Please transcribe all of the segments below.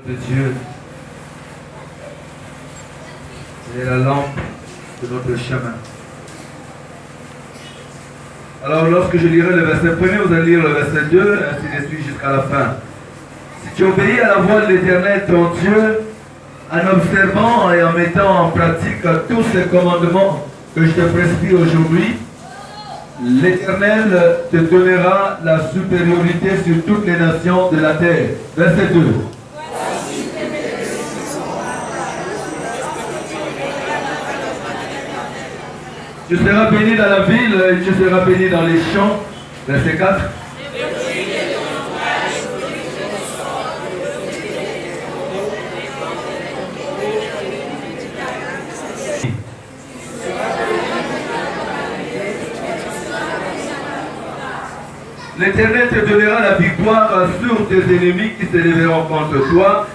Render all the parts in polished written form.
De Dieu, c'est la lampe de notre chemin. Alors lorsque je lirai le verset 1er, vous allez lire le verset 2, ainsi de suite jusqu'à la fin. Si tu obéis à la voix de l'Éternel ton Dieu, en observant et en mettant en pratique tous ces commandements que je te prescris aujourd'hui, l'Éternel te donnera la supériorité sur toutes les nations de la terre. Verset 2. Tu seras béni dans la ville et tu seras béni dans les champs. Verset 4. L'Éternel te donnera la victoire sur tes ennemis qui se lèveront contre toi,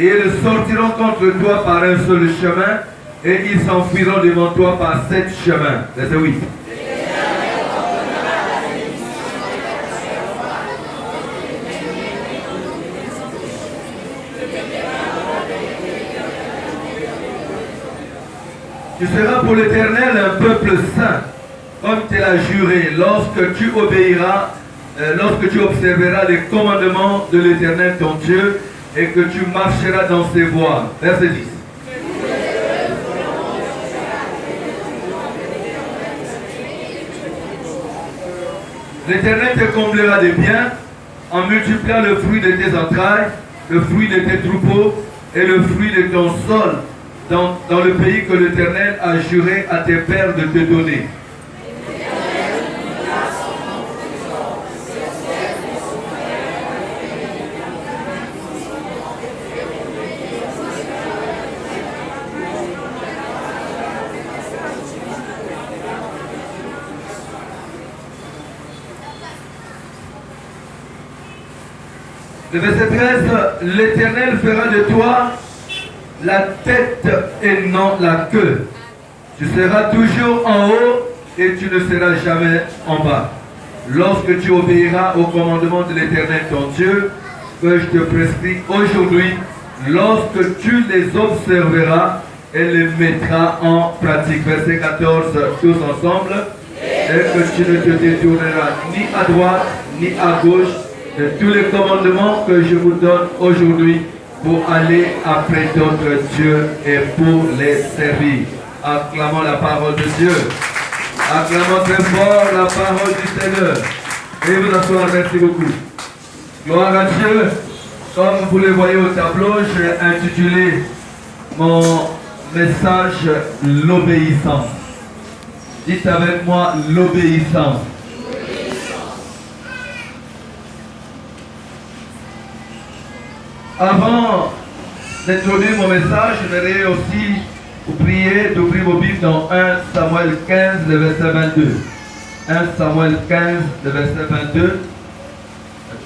et ils sortiront contre toi par un seul chemin, et ils s'enfuiront devant toi par 7 chemins. Verset 8. Tu seras pour l'Éternel un peuple saint, comme tu l'as juré, lorsque tu obéiras, lorsque tu observeras les commandements de l'Éternel ton Dieu, et que tu marcheras dans ses voies. Verset 10. L'Éternel te comblera de biens en multipliant le fruit de tes entrailles, le fruit de tes troupeaux et le fruit de ton sol dans le pays que l'Éternel a juré à tes pères de te donner. Le verset 13, l'Éternel fera de toi la tête et non la queue. Tu seras toujours en haut et tu ne seras jamais en bas. Lorsque tu obéiras au commandement de l'Éternel ton Dieu, que je te prescris aujourd'hui, lorsque tu les observeras et les mettras en pratique. Verset 14, tous ensemble. Et que tu ne te détourneras ni à droite ni à gauche de tous les commandements que je vous donne aujourd'hui pour aller après d'autres dieux et pour les servir. Acclamons la parole de Dieu. Acclamons très fort la parole du Seigneur. Et vous asseoir, merci beaucoup. Gloire à Dieu. Comme vous le voyez au tableau, j'ai intitulé mon message l'obéissance. Dites avec moi l'obéissance. Avant d'introduire mon message, je voudrais aussi vous prier d'ouvrir vos Bibles dans 1 Samuel 15, le verset 22. 1 Samuel 15, le verset 22.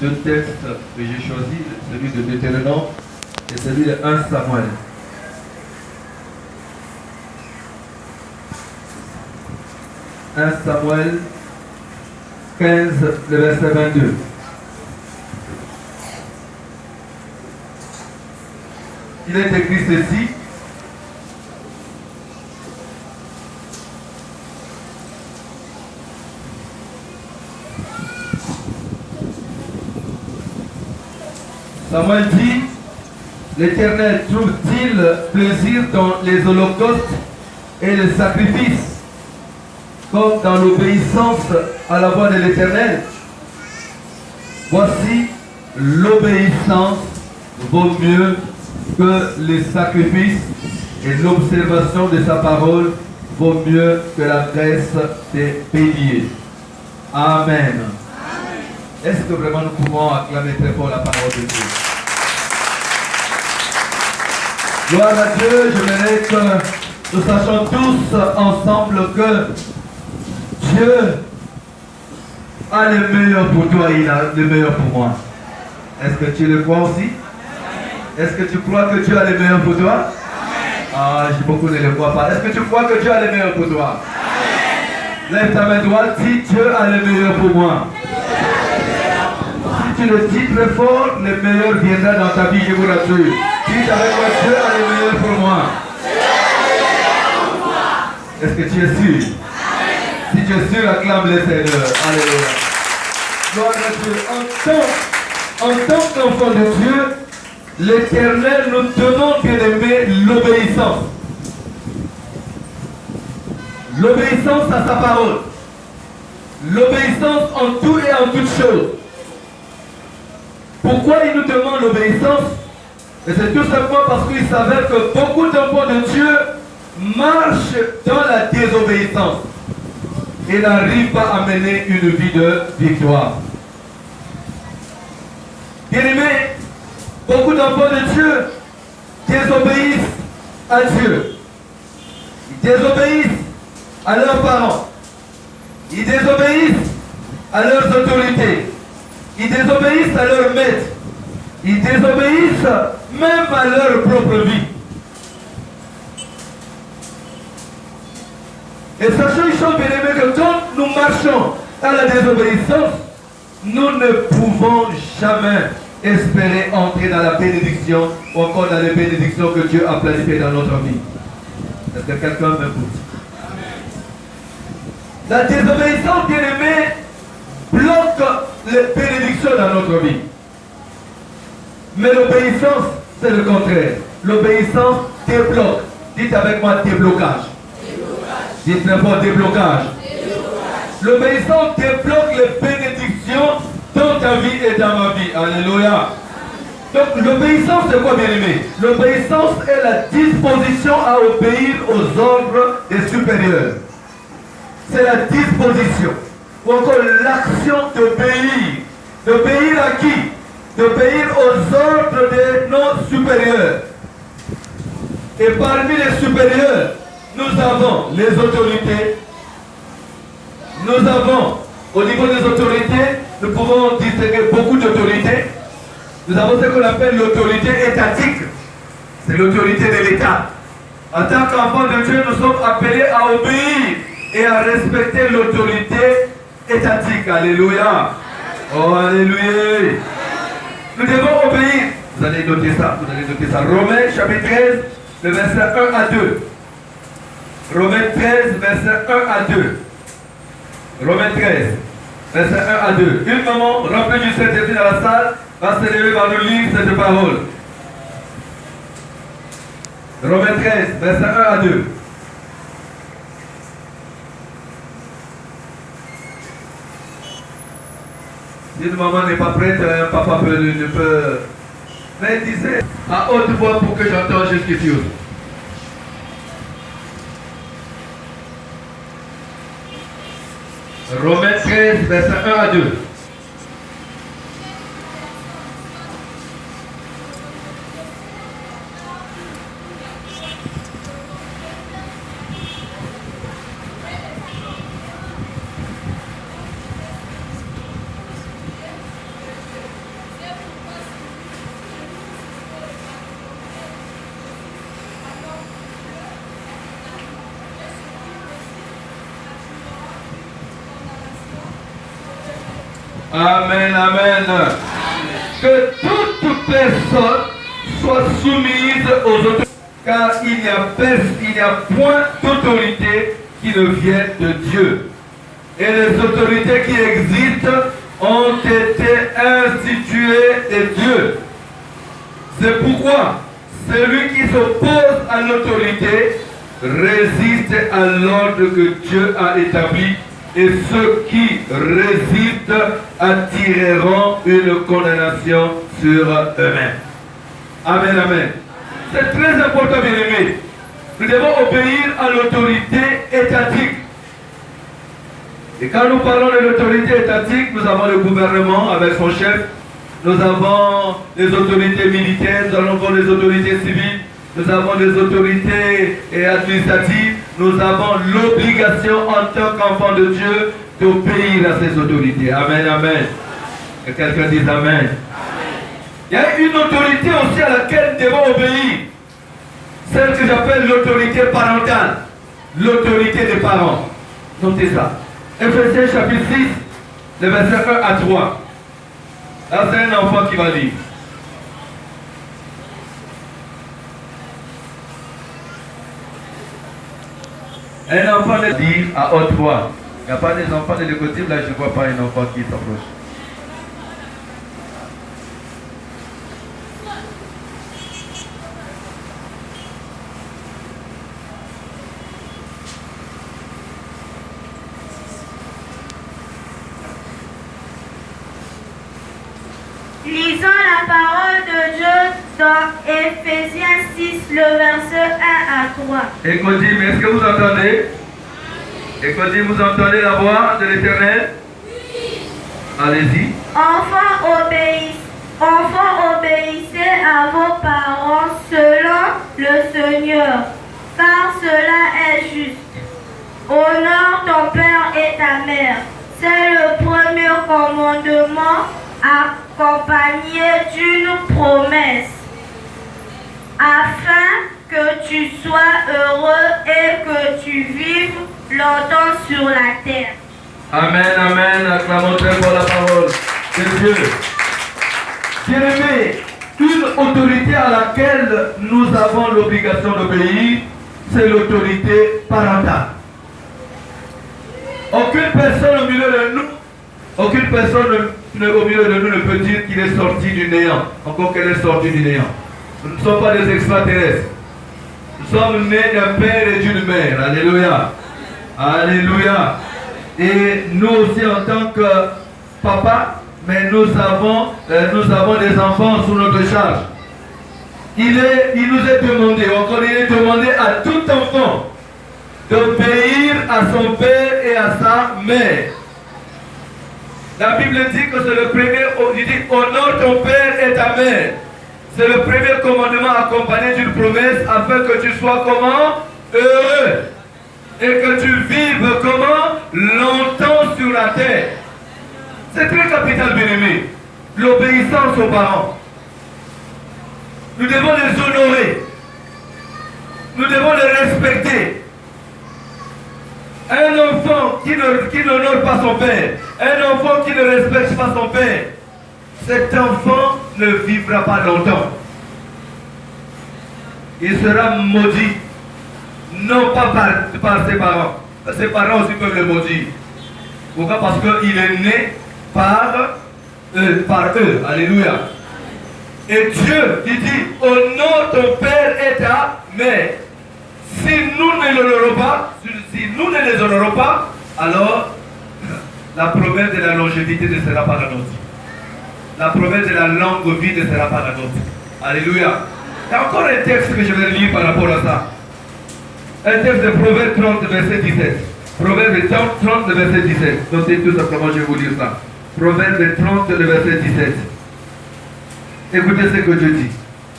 Deux textes que j'ai choisis, celui de Deutéronome et celui de 1 Samuel. « 1 Samuel 15, le verset 22. Il est écrit ceci. Samuel dit, l'Éternel trouve-t-il plaisir dans les holocaustes et les sacrifices, comme dans l'obéissance à la voix de l'Éternel? Voici, l'obéissance vaut mieux que les sacrifices et l'observation de sa parole vaut mieux que la graisse des béliers. Amen. Est-ce que vraiment nous pouvons acclamer très fort la parole de Dieu? Gloire à Dieu, je voudrais que nous sachions tous ensemble que Dieu a le meilleur pour toi et il a le meilleur pour moi. Est-ce que tu le crois aussi? Est-ce que tu crois que Dieu a le meilleur pour toi? Ah, beaucoup ne le croient pas. Est-ce que tu crois que Dieu a le meilleur pour toi? Lève ta main droite, dis Dieu a le meilleur pour moi. tu le dis très fort, le meilleur viendra dans ta vie, je vous rassure. Dites avec moi, Dieu a le meilleur pour moi. Est-ce que tu es sûr? Si tu es sûr, acclame le Seigneur. Alléluia. Gloire à Dieu. En tant qu'enfant de Dieu, l'Éternel nous demande, bien aimé, l'obéissance. L'obéissance à sa parole. L'obéissance en tout et en toutes choses. Pourquoi il nous demande l'obéissance? Et c'est tout simplement parce qu'il s'avère que beaucoup d'enfants de Dieu marchent dans la désobéissance et n'arrivent pas à mener une vie de victoire. Bien-aimés, beaucoup d'enfants de Dieu désobéissent à Dieu. Ils désobéissent à leurs parents. Ils désobéissent à leurs autorités. Ils désobéissent à leurs maîtres. Ils désobéissent même à leur propre vie. Et sachant une chose, bien aimé, que quand nous marchons à la désobéissance, nous ne pouvons jamais espérer entrer dans la bénédiction ou encore dans les bénédictions que Dieu a planifiées dans notre vie. Est-ce que quelqu'un m'écoute? La désobéissance, bien aimé, bloque les bénédictions dans notre vie. Mais l'obéissance, c'est le contraire. L'obéissance débloque. Dites avec moi déblocage. Dites n'importe déblocage. L'obéissance débloque les bénédictions dans ta vie et dans ma vie. Alléluia. Donc l'obéissance, c'est quoi, bien aimé? L'obéissance est la disposition à obéir aux ordres des supérieurs. C'est la disposition. Ou encore l'action d'obéir. D'obéir à qui? D'obéir aux ordres de nos supérieurs. Et parmi les supérieurs, nous avons les autorités. Nous avons, au niveau des autorités, nous pouvons distinguer beaucoup d'autorités. Nous avons ce qu'on appelle l'autorité étatique. C'est l'autorité de l'État. En tant qu'enfants de Dieu, nous sommes appelés à obéir et à respecter l'autorité étatique. Alléluia. Oh, alléluia. Nous devons obéir. Vous allez noter ça. Vous allez noter ça. Romains chapitre 13, le verset 1 à 2. Romains 13, verset 1 à 2. Romains 13, verset 1 à 2. Une maman remplie du Saint-Esprit dans la salle va se lever, va nous lire cette parole. Romains 13, verset 1 à 2. Si une maman n'est pas prête, un papa ne peut. Mais il disait à haute voix pour que j'entende jusqu'ici. Romains 13, verset 1 à 2. Amen, amen. Que toute personne soit soumise aux autorités, car il n'y a point d'autorité qui ne vienne de Dieu. Et les autorités qui existent ont été instituées de Dieu. C'est pourquoi celui qui s'oppose à l'autorité résiste à l'ordre que Dieu a établi. Et ceux qui résistent attireront une condamnation sur eux-mêmes. Amen, amen. C'est très important, bien aimé. Nous devons obéir à l'autorité étatique. Et quand nous parlons de l'autorité étatique, nous avons le gouvernement avec son chef, nous avons les autorités militaires, nous avons les autorités civiles, nous avons les autorités administratives, nous avons l'obligation en tant qu'enfants de Dieu d'obéir à ces autorités. Amen, amen. Que quelqu'un dise amen. Amen. Il y a une autorité aussi à laquelle nous devons obéir. Celle que j'appelle l'autorité parentale. L'autorité des parents. Notez ça. Ephésiens chapitre 6, le verset 1 à 3. Là, c'est un enfant qui va lire. Un enfant ne dit à haute voix. Il n'y a pas des enfants de l'écoutime, là je ne vois pas un enfant qui s'approche. Lisons la parole de Dieu dans Éphésiens 6, le verset 1 à 3. Écoutime, est-ce que vous entendez? Écoutez, vous entendez la voix de l'Éternel? Oui. Allez-y. Enfants, obéissez à vos parents selon le Seigneur, car cela est juste. Honore ton père et ta mère. C'est le premier commandement accompagné d'une promesse, afin que tu sois heureux et que tu vives longtemps sur la terre. Amen, amen. Acclamons très fort la parole de Dieu. Bien-aimé, une autorité à laquelle nous avons l'obligation d'obéir, c'est l'autorité parentale. Aucune personne au milieu de nous, aucune personne au milieu de nous ne peut dire qu'il est sorti du néant, encore qu'elle est sortie du néant. Nous ne sommes pas des extraterrestres. Nous sommes nés d'un père et d'une mère. Alléluia. Alléluia. Et nous aussi en tant que papa, mais nous avons des enfants sous notre charge. Il nous est demandé, encore il est demandé à tout enfant d'obéir à son père et à sa mère. La Bible dit que c'est le premier, il dit honore ton père et ta mère. C'est le premier commandement accompagné d'une promesse afin que tu sois comment? Heureux. Et que tu vives comment? Longtemps sur la terre. C'est très capital, bien-aimé. L'obéissance aux parents. Nous devons les honorer. Nous devons les respecter. Un enfant qui n'honore pas son père, un enfant qui ne respecte pas son père, cet enfant ne vivra pas longtemps. Il sera maudit. Non pas par ses parents. Ses parents aussi peuvent le maudire. Pourquoi? Parce qu'il est né par eux. Alléluia. Et Dieu, il dit, honore ton père et ta mère. Si nous ne les honorons pas, alors la promesse de la longévité ne sera pas la nôtre. La promesse de la longue vie ne sera pas la nôtre. Alléluia. Il y a encore un texte que je vais lire par rapport à ça. Un texte de Proverbe 30, verset 17. Proverbe 30, verset 17. Notez tout simplement, je vais vous lire ça. Proverbe 30, verset 17. Écoutez ce que Dieu dit.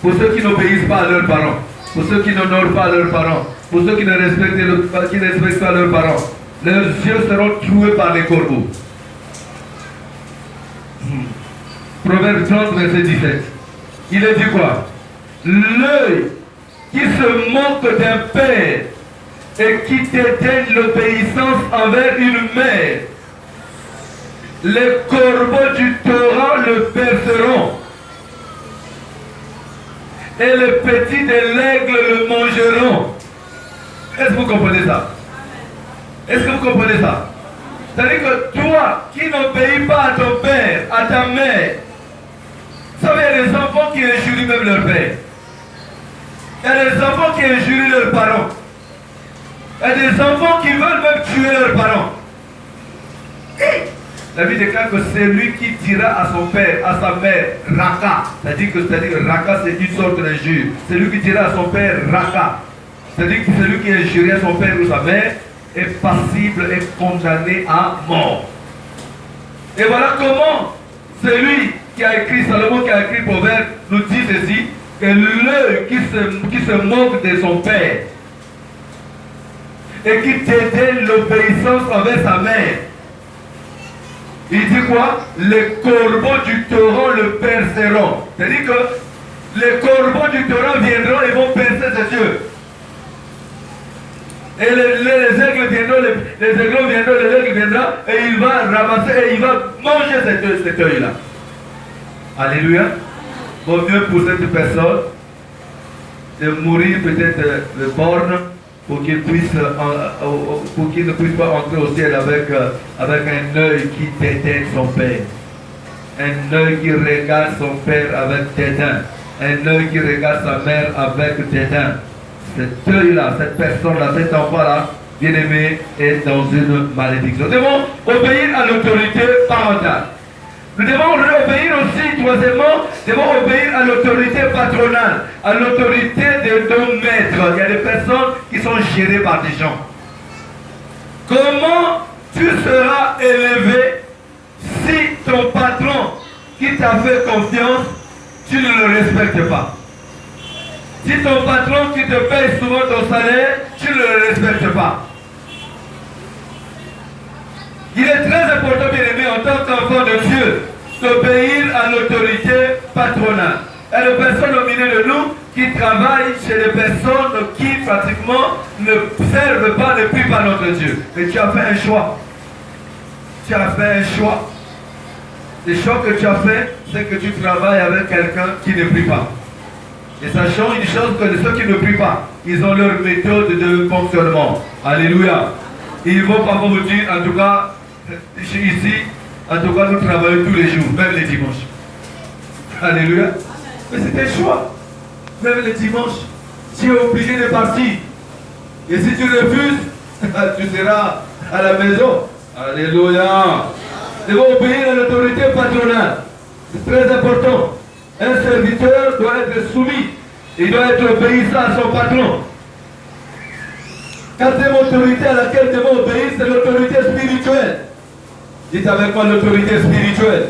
Pour ceux qui n'obéissent pas à leurs parents, pour ceux qui n'honorent pas leurs parents, pour ceux qui ne respectent pas leurs parents, leurs yeux seront troués par les corbeaux. Proverbe 30, verset 17. Il est dit quoi? L'œil qui se moque d'un père et qui dédaigne l'obéissance envers une mère, les corbeaux du torrent le perceront et les petits de l'aigle le mangeront. Est-ce que vous comprenez ça? Est-ce que vous comprenez ça? C'est-à-dire que toi qui n'obéis pas à ton père, à ta mère, vous savez, il y a des enfants qui injurient même leur père. Il y a des enfants qui injurient leurs parents. Il y a des enfants qui veulent même tuer leurs parents. Et la Bible déclare que c'est lui qui dira à son père, à sa mère, Raka. C'est-à-dire que Raka, c'est une sorte d'injure. C'est lui qui dira à son père, Raka. C'est-à-dire que celui qui injurie son père ou sa mère est passible et condamné à mort. Et voilà comment celui qui a écrit, Salomon qui a écrit Proverbe, nous dit ceci, que l'œil qui se moque de son père et qui dédaigne l'obéissance envers sa mère, il dit quoi? Les corbeaux du torrent le perceront. C'est-à-dire que les corbeaux du torrent viendront et vont percer ses yeux. Et les aigles viendront, les aiglons viendront, les aigles viendront et il va ramasser et il va manger cet œil-là. Alléluia. Vaut mieux pour cette personne de mourir peut-être de borne pour qu'il ne puisse pas entrer au ciel avec un œil qui déteigne son père. Un œil qui regarde son père avec dédain. Un œil qui regarde sa mère avec dédain. Cet œil-là, cette personne-là, cet enfant-là, bien-aimé, est dans une malédiction. Nous devons obéir à l'autorité parentale. Nous devons obéir aussi, troisièmement, nous devons obéir à l'autorité patronale, à l'autorité de nos maîtres. Il y a des personnes qui sont gérées par des gens. Comment tu seras élevé si ton patron qui t'a fait confiance, tu ne le respectes pas? Si ton patron qui te paye souvent ton salaire, tu ne le respectes pas. Il est très important, bien aimé, en tant qu'enfant de Dieu, d'obéir à l'autorité patronale. Il y a des personnes au milieu de nous qui travaillent chez des personnes qui pratiquement ne servent pas, ne prient pas notre Dieu. Mais tu as fait un choix. Tu as fait un choix. Le choix que tu as fait, c'est que tu travailles avec quelqu'un qui ne prie pas. Et sachant une chose, que ceux qui ne prient pas, ils ont leur méthode de fonctionnement. Alléluia. Ils vont pas vous dire, en tout cas, ici, en tout cas, nous travaillons tous les jours, même les dimanches. Alléluia. Mais c'est un choix. Même les dimanches, tu es obligé de partir. Et si tu refuses, tu seras à la maison. Alléluia. Nous devons obéir à l'autorité patronale. C'est très important. Un serviteur doit être soumis. Il doit être obéissant à son patron. Quatrième autorité à laquelle nous devons obéir, c'est l'autorité spirituelle. Dites avec moi l'autorité spirituelle.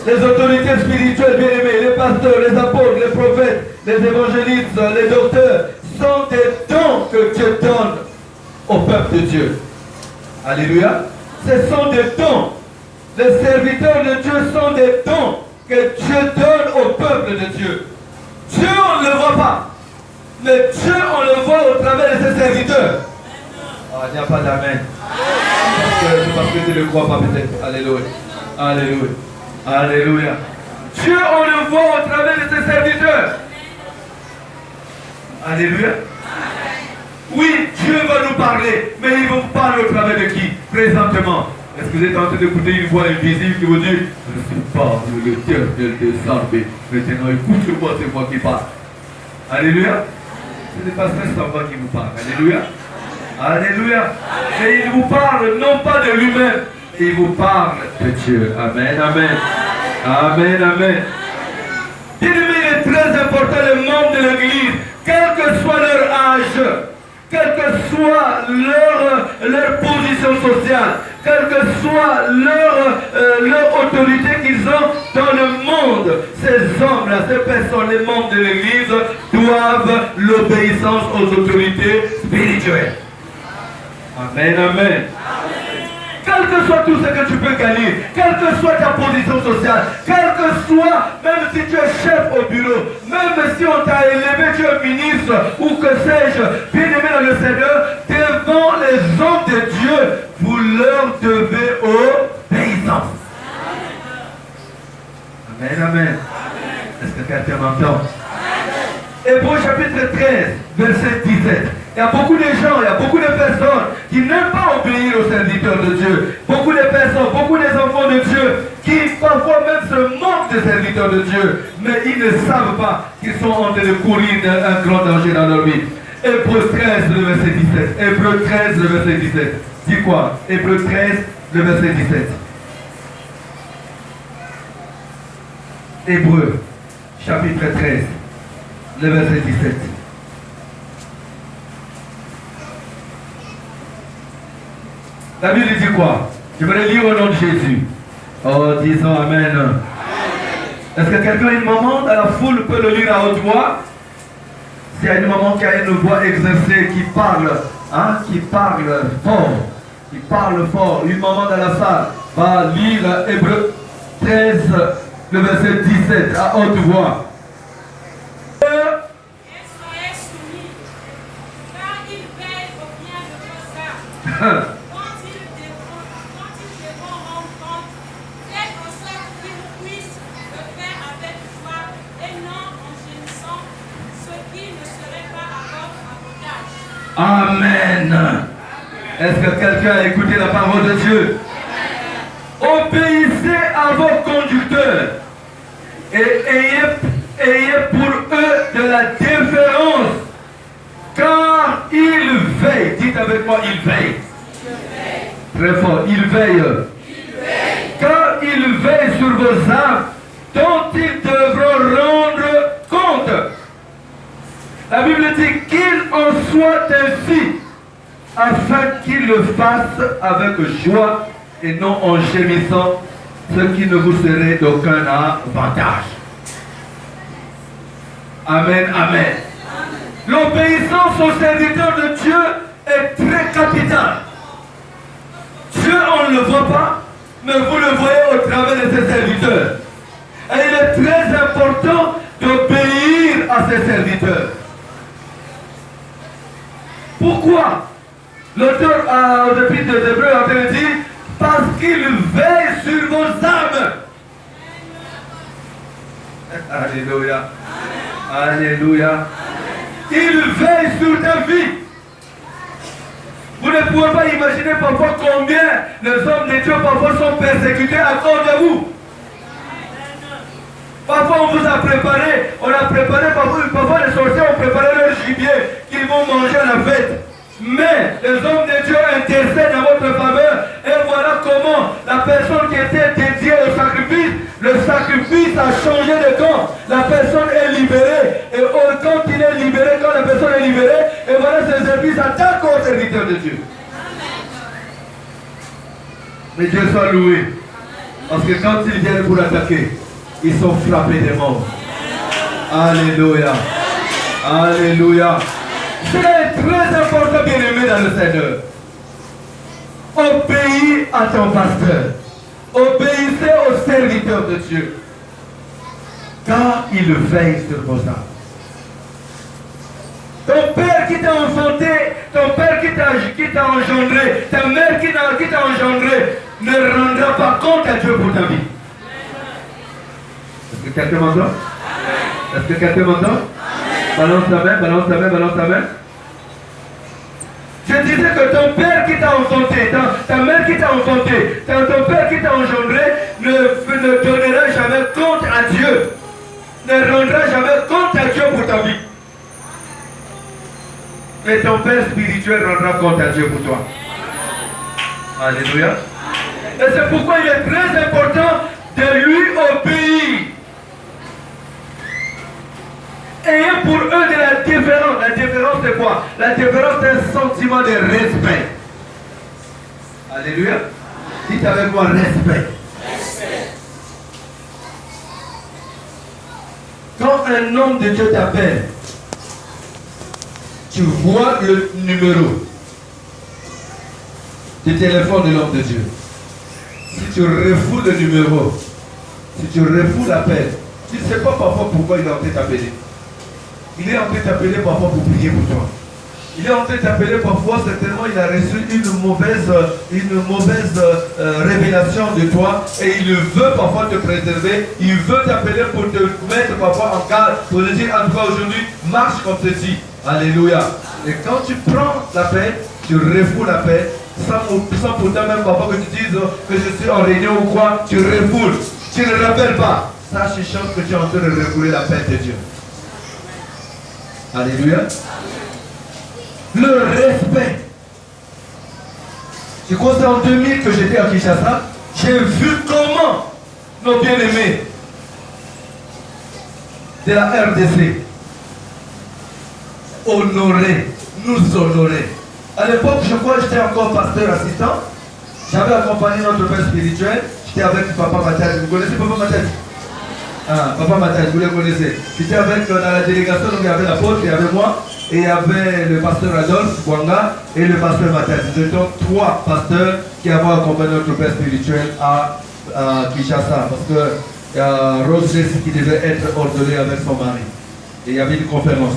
Les autorités spirituelles, bien aimés, les pasteurs, les apôtres, les prophètes, les évangélistes, les docteurs, sont des dons que Dieu donne au peuple de Dieu. Alléluia. Ce sont des dons. Les serviteurs de Dieu sont des dons que Dieu donne au peuple de Dieu. Dieu, on ne le voit pas. Mais Dieu, on le voit au travers de ses serviteurs. Ah, il n'y a pas d'amen. C'est parce que tu ne le crois pas peut-être. Alléluia. Alléluia. Alléluia. Dieu, on le voit au travers de ses serviteurs. Alléluia. Oui, Dieu va nous parler, mais il vous parle au travers de qui? Présentement. Est-ce que vous êtes en train d'écouter une voix invisible qui vous dit: je suis pas l'Éternel des armées. Maintenant, écoute-moi, c'est moi qui parle. Alléluia. Ce n'est pas ça qui vous parle. Alléluia. Alléluia. Et il vous parle non pas de lui-même, il vous parle de Dieu. Amen, amen. Amen, amen. Bien-aimé, il est très important, les membres de l'Église, quel que soit leur âge, quelle que soit leur position sociale, quelle que soit leur autorité qu'ils ont dans le monde, ces hommes-là, ces personnes, les membres de l'Église, doivent l'obéissance aux autorités spirituelles. Amen, amen. Quel que soit tout ce que tu peux gagner, quelle que soit ta position sociale, quel que soit, même si tu es chef au bureau, même si on t'a élevé, tu es ministre ou que sais-je, bien aimé dans le Seigneur, devant les hommes de Dieu, vous leur devez obéissance. Amen, amen. Est-ce que quelqu'un m'entend? Hébreux chapitre 13, verset 17. Il y a beaucoup de gens, il y a beaucoup de personnes qui n'aiment pas obéir aux serviteurs de Dieu. Beaucoup de personnes, beaucoup des enfants de Dieu qui parfois même se moquent des serviteurs de Dieu. Mais ils ne savent pas qu'ils sont en train de courir un grand danger dans leur vie. Hébreux 13, le verset 17. Hébreux 13, le verset 17. Dis quoi? Hébreux 13, le verset 17. Hébreux chapitre 13, le verset 17. La Bible dit quoi? Je vais le lire au nom de Jésus. Oh, disons Amen. Est-ce que quelqu'un, une maman dans la foule, peut le lire à haute voix? S'il y a une maman qui a une voix exercée, qui parle fort, une maman dans la salle va lire Hébreux 13, le verset 17 à haute voix. Amen. Est-ce que quelqu'un a écouté la parole de Dieu? Obéissez à vos conducteurs et ayez pour eux de la déférence, car ils veillent. Dites avec moi, ils veillent. Très fort, ils veillent. Car ils veillent sur vos âmes, dont ils devront rendre compte. La Bible dit qu'il en soit ainsi, afin qu'ils le fassent avec joie et non en gémissant, ce qui ne vous serait d'aucun avantage. Amen, amen. L'obéissance au serviteur de Dieu est très capitale. Dieu, on ne le voit pas, mais vous le voyez au travers de ses serviteurs. Et il est très important d'obéir à ses serviteurs. Pourquoi? L'auteur aux Épîtres des Hébreux avait dit parce qu'il veille sur vos âmes. Alléluia. Alléluia. Il veille sur ta vie. Vous ne pouvez pas imaginer parfois combien les hommes de Dieu parfois sont persécutés à cause de vous. Parfois on vous a préparé, parfois les sorciers ont préparé leur gibier qu'ils vont manger à la fête. Mais les hommes de Dieu intercèdent en votre faveur et voilà comment la personne qui était dédiée au sacrifice, le sacrifice a changé de camp. La personne est libérée et quand il est libéré, quand la personne est libérée, et voilà ces services attaquent au serviteur de Dieu. Mais Dieu soit loué. Parce que quand ils viennent pour attaquer, ils sont frappés des morts. Alléluia. Alléluia. C'est très important, bien-aimé dans le Seigneur. Obéis à ton pasteur. Obéissez au serviteur de Dieu. Car il veille sur vos âmes. Ton père qui t'a enfanté, ton père qui t'a engendré, ta mère qui t'a engendré, ne rendra pas compte à Dieu pour ta vie. Est-ce que quelqu'un m'entend? Est-ce que quelqu'un m'entend? Balance ta main, balance ta main, balance ta main. Je disais que ton père qui t'a enfanté, ta mère qui t'a enfanté, ton père qui t'a engendré, ne donnera jamais compte à Dieu. Ne rendra jamais compte à Dieu pour ta vie. Mais ton père spirituel rendra compte à Dieu pour toi. Alléluia. Et c'est pourquoi il est très important de lui obéir. Ayez pour eux de la différence. La différence c'est quoi? La différence c'est un sentiment de respect. Alléluia. Dites avec moi respect. Quand un homme de Dieu t'appelle, tu vois le numéro du téléphone de l'homme de Dieu. Si tu refoules le numéro, si tu refoules l'appel, tu ne sais pas parfois pourquoi il est en train de t'appeler. Il est en train de t'appeler parfois pour prier pour toi. Il est en train de t'appeler parfois, certainement il a reçu une mauvaise révélation de toi et il veut parfois te préserver. Il veut t'appeler pour te mettre parfois en garde, pour te dire en tout cas aujourd'hui, marche comme ceci. Alléluia. Et quand tu prends l'appel, tu refoules l'appel, sans pourtant même parfois que tu dises que je suis en réunion ou quoi, tu refoules. Tu ne rappelles pas. Sache une chose que tu es en train de refouler l'appel de Dieu. Alléluia. Le respect. Je crois que c'est en 2000 que j'étais à Kinshasa. J'ai vu comment nos bien-aimés de la RDC nous honorer. À l'époque, je crois que j'étais encore pasteur assistant. J'avais accompagné notre père spirituel. J'étais avec Papa Mathias. Vous connaissez Papa Mathias? Ah, Papa Mathias, vous le connaissez. J'étais avec dans la délégation, donc il y avait l'apôtre, il y avait moi, et il y avait le pasteur Adolphe Gwanga et le pasteur Mathias. Nous étions 3 pasteurs qui avaient accompagné notre père spirituel à Kinshasa. Parce que il y a Rose Jessie qui devait être ordonnée avec son mari. Et il y avait une conférence.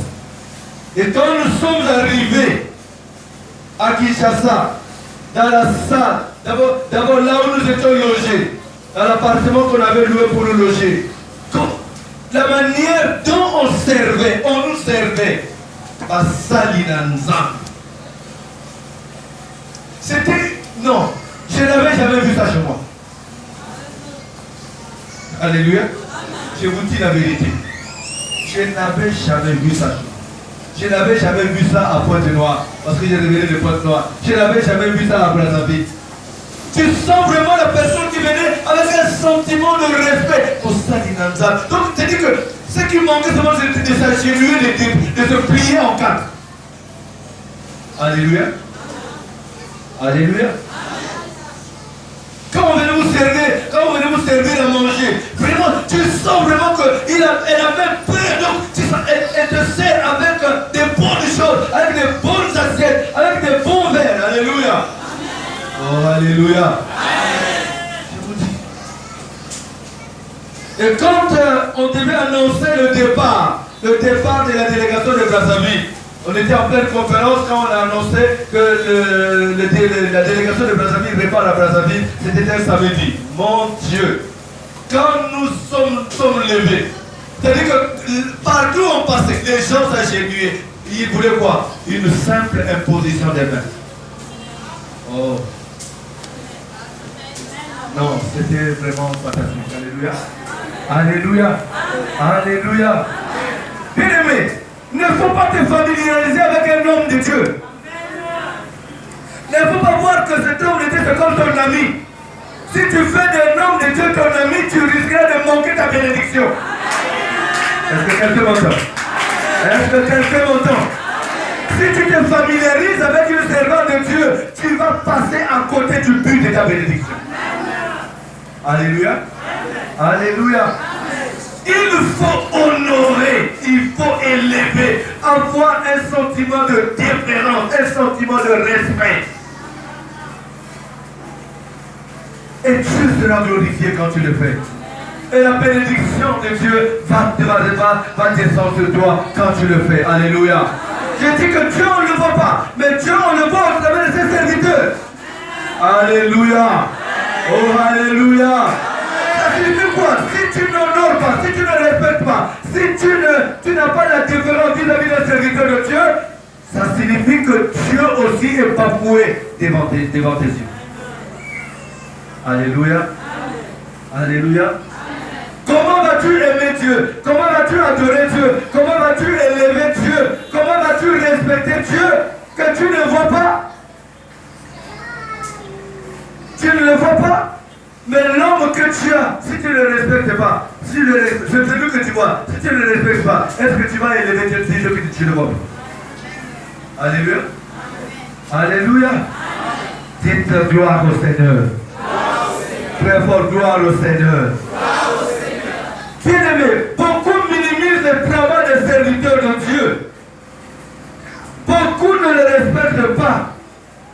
Et quand nous sommes arrivés à Kinshasa, dans la salle, d'abord là où nous étions logés, dans l'appartement qu'on avait loué pour nous loger, la manière dont on nous servait, à Salinanzam. C'était... Non, je n'avais jamais vu ça chez moi. Alléluia. Je vous dis la vérité. Je n'avais jamais vu ça chez moi. Je n'avais jamais vu ça à Pointe-Noire, parce que j'ai révélé de Pointe-Noire. Je n'avais jamais vu ça à Brazzaville. Tu sens vraiment la personne qui venait avec un sentiment de respect pour ça, Dinanza. Donc, c'est-à-dire que ce qui manquait seulement, c'était de s'agenouiller, de se plier en quatre. Alléluia. Alléluia. Quand on venait vous servir à manger, vraiment, tu sens vraiment qu'elle avait peur. Donc, elle te sert avec des bonnes choses, avec des bonnes assiettes, avec des bons verres. Alléluia. Oh, alléluia. Je vous dis. Et quand on devait annoncer le départ de la délégation de Brazzaville, on était en pleine conférence quand on a annoncé que la délégation de Brazzaville repart à Brazzaville. C'était un samedi. Mon Dieu. Quand nous sommes levés, c'est-à-dire que partout où on passait, les gens s'agenouillaient. Ils voulaient quoi? Une simple imposition des mains. Oh. Non, c'était vraiment fantastique. Alléluia. Alléluia. Alléluia. Bien-aimé, ne faut pas te familiariser avec un homme de Dieu. Ne faut pas voir que cet homme de Dieu c'est comme ton ami. Si tu fais d'un homme de Dieu ton ami, tu risqueras de manquer ta bénédiction. Est-ce que quelqu'un m'entend? Est-ce que quelqu'un m'entend? Si tu te familiarises avec une servante de Dieu, tu vas passer à côté du but de ta bénédiction. Alléluia. Alléluia. Il faut honorer, il faut élever, avoir un sentiment de déférence, un sentiment de respect. Et Dieu sera glorifié quand tu le fais. Et la bénédiction de Dieu va descendre sur toi quand tu le fais. Alléluia. Je dis que Dieu, on ne le voit pas, mais Dieu, on le voit au travers de ses serviteurs. Alléluia. Oh, alléluia. Ça signifie quoi? Si tu n'honores pas, si tu ne respectes pas, si tu n'as pas la différence vis-à-vis d'un serviteur de Dieu, ça signifie que Dieu aussi est bafoué devant tes yeux. Alléluia. Alléluia. Comment vas-tu aimer Dieu? Comment vas-tu adorer Dieu? Comment vas-tu élever Dieu? Comment vas-tu respecter Dieu que tu ne vois pas? Tu ne le vois pas? Mais l'homme que tu as, si tu ne le respectes pas, celui que tu vois, si tu ne le respectes pas, est-ce que tu vas élever Dieu si tu ne le vois pas? Alléluia. Alléluia. Dites gloire au Seigneur. Très fort, gloire au Seigneur. Bien-aimé, beaucoup minimisent le travail des serviteurs de Dieu. Beaucoup ne le respectent pas.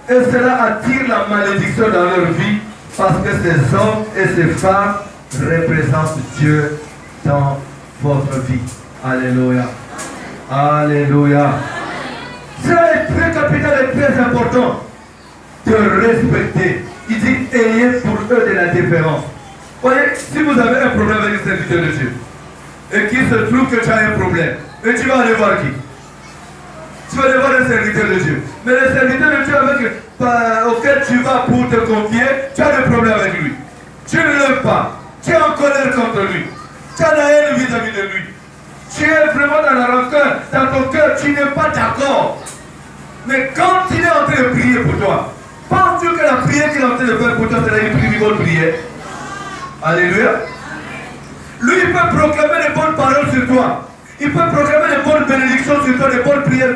Et cela attire la malédiction dans leur vie parce que ces hommes et ces femmes représentent Dieu dans votre vie. Alléluia. Alléluia. Cela est très capital et très important de respecter. Il dit, ayez pour eux de la différence. Voyez, si vous avez un problème avec un serviteur de Dieu, et qu'il se trouve que tu as un problème, et tu vas aller voir qui? Tu vas aller voir un serviteur de Dieu. Mais le serviteur de Dieu auquel tu vas pour te confier, tu as des problèmes avec lui. Tu ne l'aimes pas. Tu es en colère contre lui. Tu as la haine vis-à-vis de lui. Tu es vraiment dans la rancœur, dans ton cœur, tu n'es pas d'accord. Mais quand il est en train de prier pour toi, penses-tu que la prière qu'il est en train de faire pour toi, c'est une bonne prière? Alléluia. Lui, il peut proclamer des bonnes paroles sur toi. Il peut proclamer des bonnes bénédictions sur toi, des bonnes prières,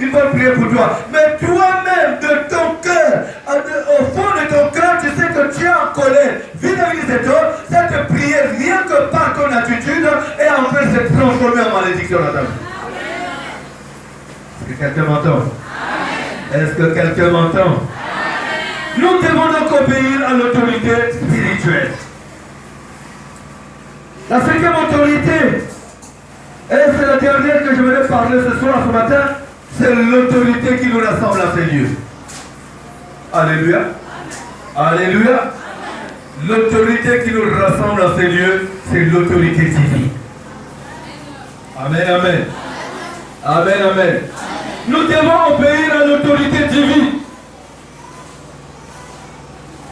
une bonne prière pour toi. Mais toi-même, de ton cœur, au fond de ton cœur, tu sais que tu es en colère vis-à-vis de cet homme. Cette prière, rien que par ton attitude, est en train de se transformer en malédiction dans ta vie. Est-ce que quelqu'un m'entend? Est-ce que quelqu'un m'entend? Nous devons donc obéir à l'autorité spirituelle. La cinquième autorité, et c'est la dernière que je vais parler ce soir, ce matin, c'est l'autorité qui nous rassemble à ces lieux. Alléluia. Alléluia. L'autorité qui nous rassemble à ces lieux, c'est l'autorité divine. Amen, amen. Amen, amen. Nous devons obéir à l'autorité divine.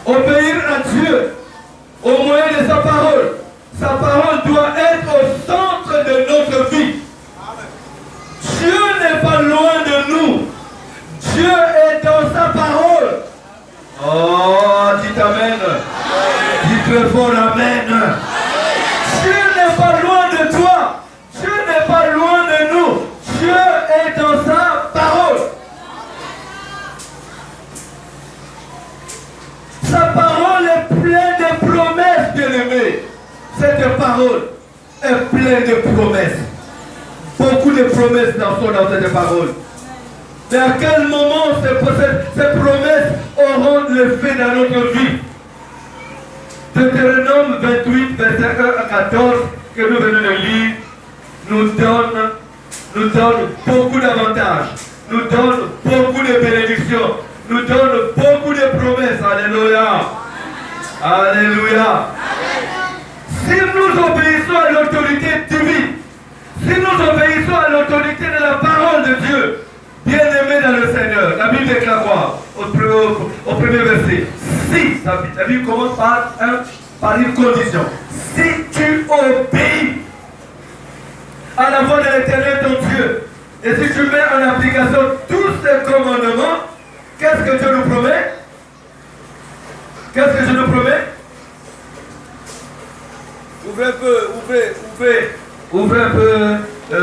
Obéir à Dieu au moyen de sa parole. Sa parole doit être au centre de notre vie. Dieu n'est pas loin de nous. Dieu est dans sa parole. Oh, dites Amen. Dites le fort Amen. Dieu n'est pas loin de toi. Dieu n'est pas loin de nous. Dieu est dans sa parole. Sa parole est pleine de promesses, bien-aimés. Cette parole est pleine de promesses. Beaucoup de promesses sont dans cette parole. Mais à quel moment ces promesses auront l'effet dans notre vie? Deutéronome 28, verset 1 à 14, que nous venons de lire, nous donne beaucoup d'avantages, nous donne beaucoup de bénédictions, nous donne beaucoup de promesses. Alléluia. Alléluia. Si nous obéissons à l'autorité divine, si nous obéissons à l'autorité de la parole de Dieu, bien-aimés dans le Seigneur, la Bible déclare quoi au premier verset? Si, la Bible commence par une condition. Si tu obéis à la voix de l'Éternel ton Dieu, et si tu mets en application tous ces commandements, qu'est-ce que Dieu nous promet? Qu'est-ce que Dieu nous promet? Ouvrez un peu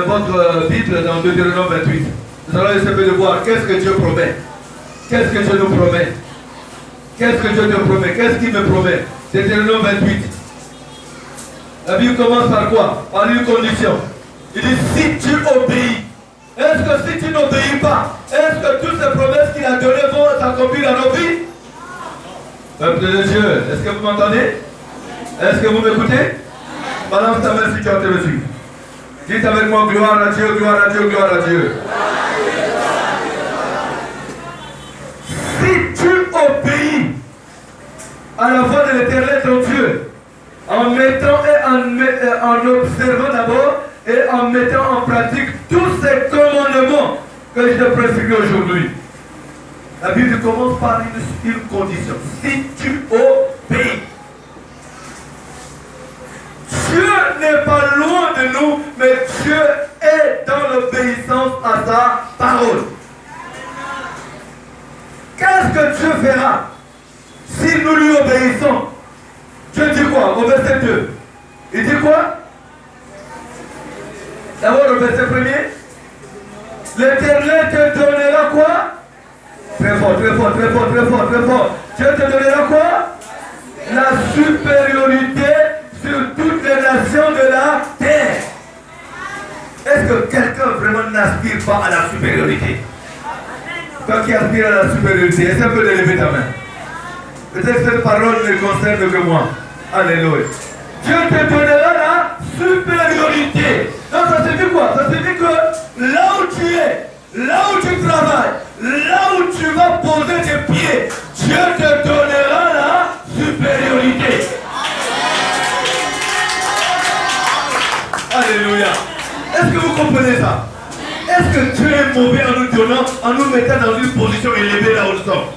votre Bible dans Deutéronome 28. Nous allons essayer de voir qu'est-ce que Dieu promet. Qu'est-ce que Dieu nous promet? Qu'est-ce que Dieu nous promet? Qu'est-ce qu'il me promet? Deutéronome 28. La Bible commence par quoi? Par une condition. Il dit si tu obéis. Est-ce que si tu n'obéis pas, est-ce que toutes ces promesses qu'il a données vont s'accomplir dans nos vies? Peuple de Dieu, est-ce que vous m'entendez? Est-ce que vous m'écoutez? Balance ta main si tu as entendu dessus. Dites avec moi gloire à Dieu, gloire à Dieu, gloire à Dieu. Si tu obéis à la voix de l'Éternel ton Dieu, en mettant et en observant d'abord et en mettant en pratique tous ces commandements que je te prescris aujourd'hui. La Bible commence par une condition. Si tu obéis. Dieu n'est pas loin de nous, mais Dieu est dans l'obéissance à sa parole. Qu'est-ce que Dieu fera si nous lui obéissons? Dieu dit quoi au verset 2? Il dit quoi? D'abord au verset 1er. L'Éternel te donnera quoi? Très fort, très fort, très fort, très fort, très fort. Dieu te donnera quoi? La supériorité sur toutes les nations de la terre. Est-ce que quelqu'un vraiment n'aspire pas à la supériorité? Toi qui aspire à la supériorité, essaie un peu de lever ta main. Peut-être que cette parole ne concerne que moi. Alléluia. Dieu te donnera la supériorité. Donc ça signifie quoi? Ça signifie que là où tu es, là où tu travailles, là où tu vas poser tes pieds, Dieu te donnera la supériorité. Alléluia. Est-ce que vous comprenez ça? Est-ce que Dieu est mauvais en nous donnant, en nous mettant dans une position élevée là où nous sommes?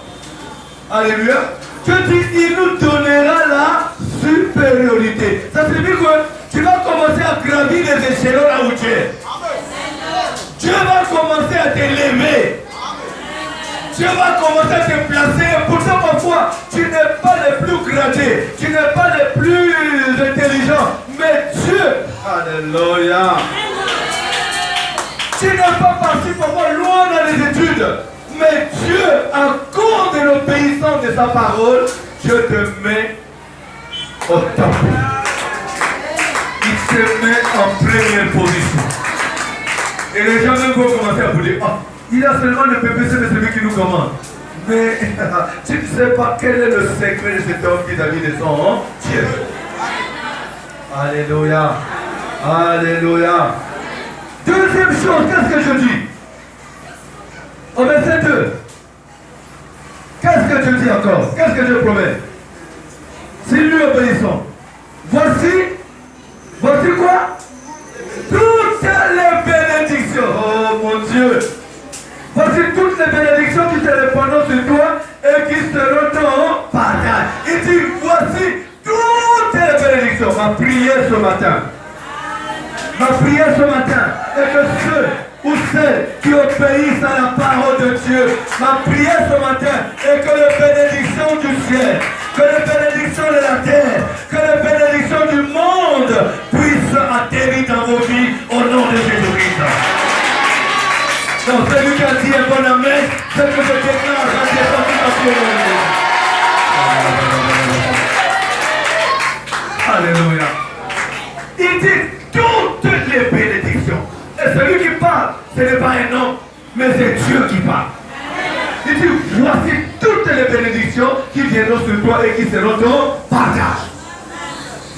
Alléluia. Dieu dit qu'il nous donnera la supériorité. Ça signifie que tu vas commencer à gravir les échelons là où tu es. Dieu va commencer à t'élever. Dieu va commencer à te placer. Pourtant parfois, tu n'es pas le plus gradé, tu n'es pas le plus intelligent, mais Dieu, alléluia, tu n'es pas parti parfois loin dans les études, mais Dieu, à cause de l'obéissance de sa parole, Dieu te met au top. Il te met en première position. Et les gens même vont commencer à vous dire, oh, il a seulement le PPC de celui qui nous commande. Mais tu ne sais pas quel est le secret de cet homme qui est ami de son Dieu. Alléluia. Alléluia. Deuxième chose, qu'est-ce que je dis? Au verset 2. Qu'est-ce que Dieu dit encore? Qu'est-ce que Dieu promet? Si nous obéissons, voici quoi? Toutes les bénédictions. Oh mon Dieu. Voici toutes les bénédictions qui se répandront sur toi et qui seront ton partage. Il dit, voici toutes les bénédictions. Ma prière ce matin. Ma prière ce matin est que ceux ou celles qui obéissent à la parole de Dieu, ma prière ce matin est que les bénédictions du ciel, que les bénédictions de la terre, que les bénédictions du monde puissent atterrir dans vos vies au nom de Jésus-Christ. Donc celui qui a dit un bon amen, c'est que je déclare la détermination. Alléluia. Il dit toutes les bénédictions. Et celui qui parle, ce n'est pas un homme, mais c'est Dieu qui parle. Il dit, voici toutes les bénédictions qui viendront sur toi et qui seront ton partage.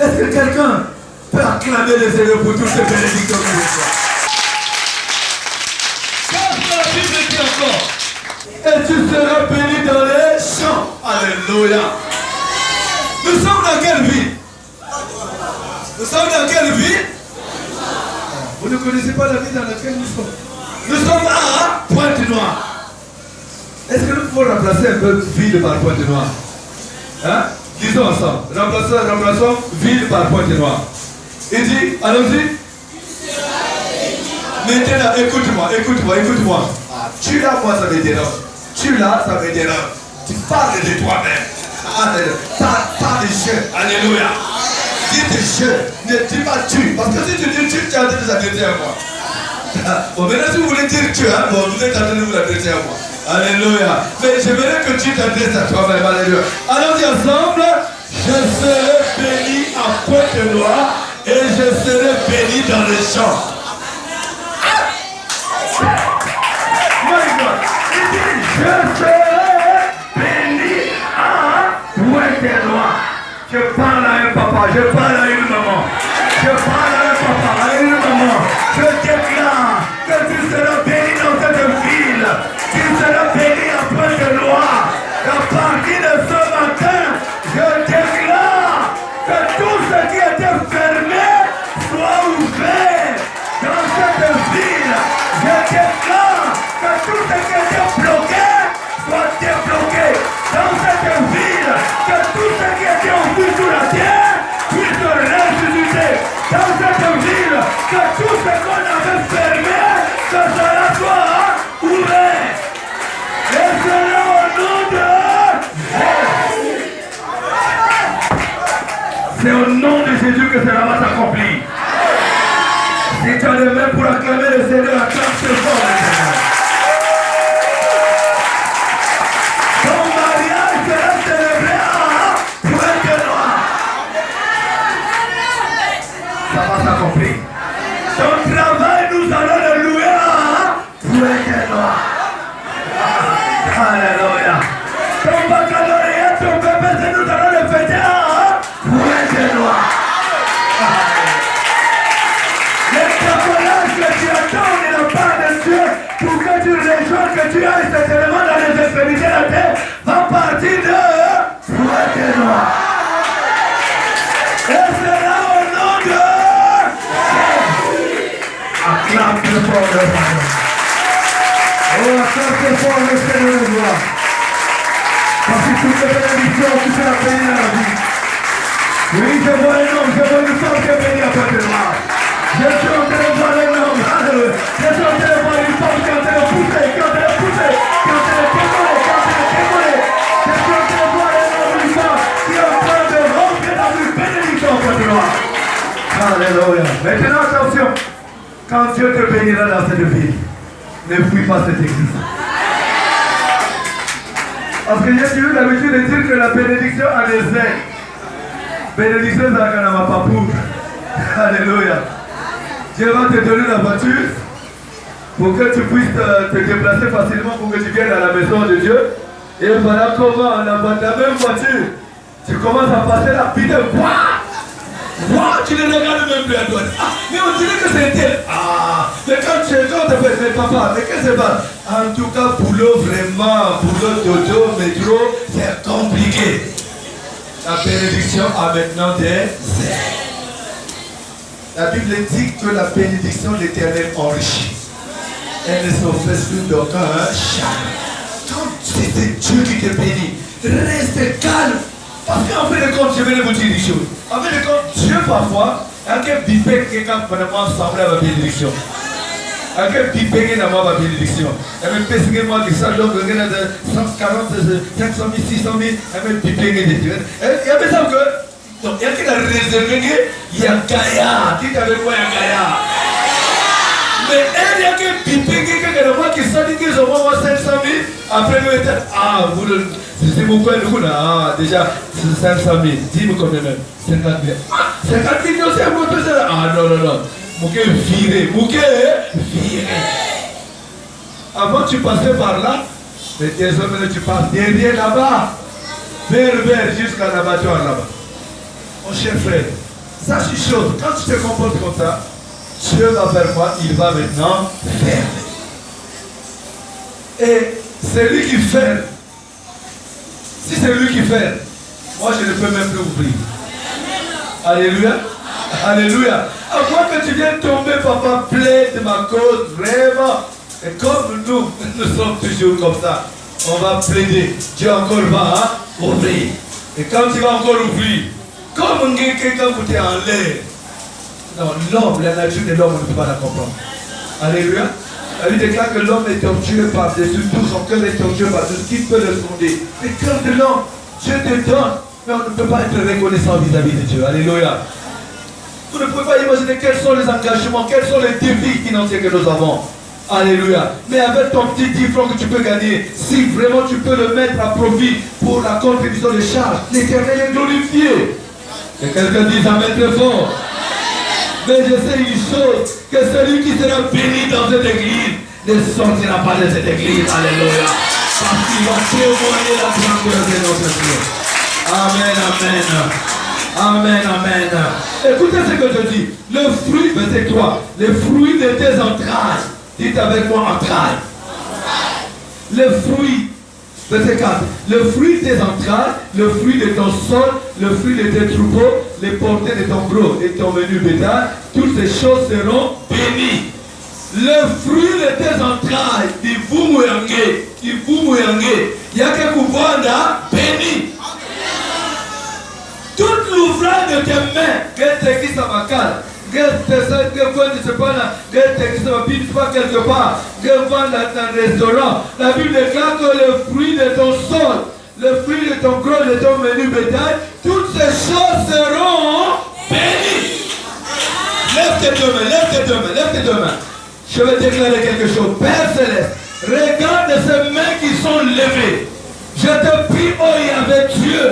Est-ce que quelqu'un peut acclamer le Seigneur pour toutes ces bénédictions qui viennent? Quand la Bible dit encore, et tu seras béni dans les champs. Alléluia. Nous sommes dans quelle ville? Nous sommes dans quelle ville? Vous ne connaissez pas la ville dans laquelle nous sommes. Nous sommes à Pointe-Noire. Est-ce que nous pouvons remplacer un peu ville par Pointe-Noire? Hein? Disons ensemble. Remplaçons ville par Pointe-Noire. Il dit, allons-y. Maintenant, écoute-moi. Ah, tu là, moi, ça me dérange. Tu là, ça me dérange. Tu parles de toi-même. Pas de jeu. Alléluia. Dis tes jeux. Ne dis pas tu. Parce que si tu dis tu es en train de s'adresser à moi. Bon, maintenant, si vous voulez dire tu, hein, bon, vous êtes en train de vous adresser à moi. Alléluia. Mais j'aimerais que tu t'adresses à toi-même. Alléluia. Allons-y ensemble. Je serai béni à Pointe-Noire et je serai béni dans les champs. Il dit, je serai béni à Pointe-Noire. Je parle à un papa, je parle à une maman. Je parle à un papa, à une maman. Je déclare que tu seras béni dans cette ville. Tu seras béni à Pointe-Noire. À partir de ce matin, je déclare que tout ce qui était fermé soit ouvert dans cette ville. Je déclare que tout ce qui était bloqué soit débloqué dans cette ville. Que tout ce qui était enfoui sous la terre puisse ressusciter dans cette ville. Que tout ce qu'on avait fermé, que cela soit ouvert. Et cela au nom de Jésus. C'est au nom de Jésus que cela va s'accomplir. Si tu as les mains pour acclamer le Seigneur, acclame ce fort le Seigneur. Ton mariage sera célébré à Pointe-Noire. Ça va s'accomplir. Ton travail, nous allons le louer à Pointe-Noire. Alléluia. Ton baccalauréat, ton BPC, nous allons le fêter à Pointe-Noire. Les tapolages que tu attends de la part de Dieu pour que tu rejoignes, que tu ailles cet élément dans les extrémités de la terre, va partir de Pointe-Noire. Et c'est là au nom de Jésus. Acclame le fort le Seigneur. Oh, acclame le fort le Seigneur de gloire. Parce que toutes les bénédictions, tu seras béni dans la vie. Oui, je vois un homme, je vois une femme qui est bénie à Pointe-Noire. Je suis en train de voir un homme, alléluia. Je suis en train de voir une femme qui est en train de pousser, qui est en train de pousser, qui est en train de décoller, qui est en train de décoller. Je suis en train de voir un homme, une femme qui est en train de rentrer dans une bénédiction à Pointe-Noire. Alléluia. Maintenant, attention. Quand Dieu te bénira dans cette ville, ne fuis pas cette église. Parce que j'ai eu l'habitude de dire que la bénédiction a des ailes. Bénédiction, ça n'a pas pour. Alléluia. Dieu va te donner la voiture pour que tu puisses te déplacer facilement pour que tu viennes à la maison de Dieu. Et voilà comment, dans la même voiture, tu commences à passer la vitesse. Waouh, tu ne regardes même plus à droite. Ah, mais on dirait que c'est tel. Ah, mais quand tu te fais, mais papa, mais qu'est-ce que c'est pas? En tout cas, boulot vraiment, boulot dodo, métro, c'est compliqué. La bénédiction a maintenant des ailes. La Bible dit que la bénédiction de l'Éternel enrichit. Elle ne s'offre plus d'aucun chagrin. Quand si c'est Dieu qui te bénit, reste calme. Parce qu'en fait de compte, je vais vous dire une chose. En fait de compte, Dieu parfois, a quelqu'un qui dit quelqu'un vraiment semblait à ma bénédiction. A quelqu'un qui dit quelqu'un à ma bénédiction. Et même pesquer moi qui ça, donc il y a 140, 500 000, 600 000, et même piper des Dieu. Il y a des gens que, donc il y a quelqu'un qui a réservé, il y a Gaïa. Dites avec moi, il y a Gaïa. Mais il y a quelqu'un qui s'est dit qu'ils ont 500 000, après nous était, ah, vous le, c'est mon coin, nous là, ah, déjà, c'est 500 000, dis-moi combien même, 50 000. Ah, 50 000, c'est un peu de ça. Ah, non, non, non, Mouké viré, viré. Avant tu passais par là, mais désormais tu passes derrière là-bas, vers jusqu'à l'abattoir là-bas. Mon cher frère, sache une chose, quand tu te comportes comme ça, Dieu va faire quoi? Il va maintenant faire. Et c'est lui qui fait. Si c'est lui qui fait, moi je ne peux même plus ouvrir. Alléluia. Alléluia. À quoi que tu viens tomber, papa, plaide ma cause, vraiment. Et comme nous sommes toujours comme ça, on va plaider. Dieu encore va ouvrir. Et quand tu vas encore ouvrir, comme quelqu'un vous est en l'air. Non, l'homme, la nature de l'homme, on ne peut pas la comprendre. Alléluia. Elle déclare que l'homme est torturé par-dessus tout, son cœur est torturé par-dessus tout, qui peut le sonder. Le cœur de l'homme, Dieu te donne, mais on ne peut pas être reconnaissant vis-à-vis de Dieu. Alléluia. Vous ne pouvez pas imaginer quels sont les engagements, quels sont les défis financiers que nous avons. Alléluia. Mais avec ton petit 10 francs que tu peux gagner, si vraiment tu peux le mettre à profit pour la contribution des charges, l'Éternel est glorifié. Et quelqu'un dit amen très fort. Mais je sais une chose, que celui qui sera béni dans cette église ne sortira pas de cette église. Alléluia. Parce qu'il va témoigner la grandeur de notre Dieu. Amen, amen. Amen, amen. Écoutez ce que je dis. Le fruit, verset 3, le fruit de tes entrailles. Dites avec moi entrailles. Le fruit, verset 4, le fruit de tes entrailles, le fruit de ton sol, le fruit de tes troupeaux, les portées de ton gros et ton menu bétail, toutes ces choses seront bénies. Le fruit de tes entrailles, dit vous mouyangé, il y a que Kouvanda béni. Tout l'ouvrage de tes mains, que t'es qui ça va calme. Que quelque part, que vendre dans un restaurant. La Bible déclare que le fruit de ton sol, le fruit de ton gros, de ton menu bétail, toutes ces choses seront bénies. Lève tes deux mains. Je vais déclarer quelque chose. Père Céleste, regarde ces mains qui sont levées. Je te prie, oh Yahvé Dieu,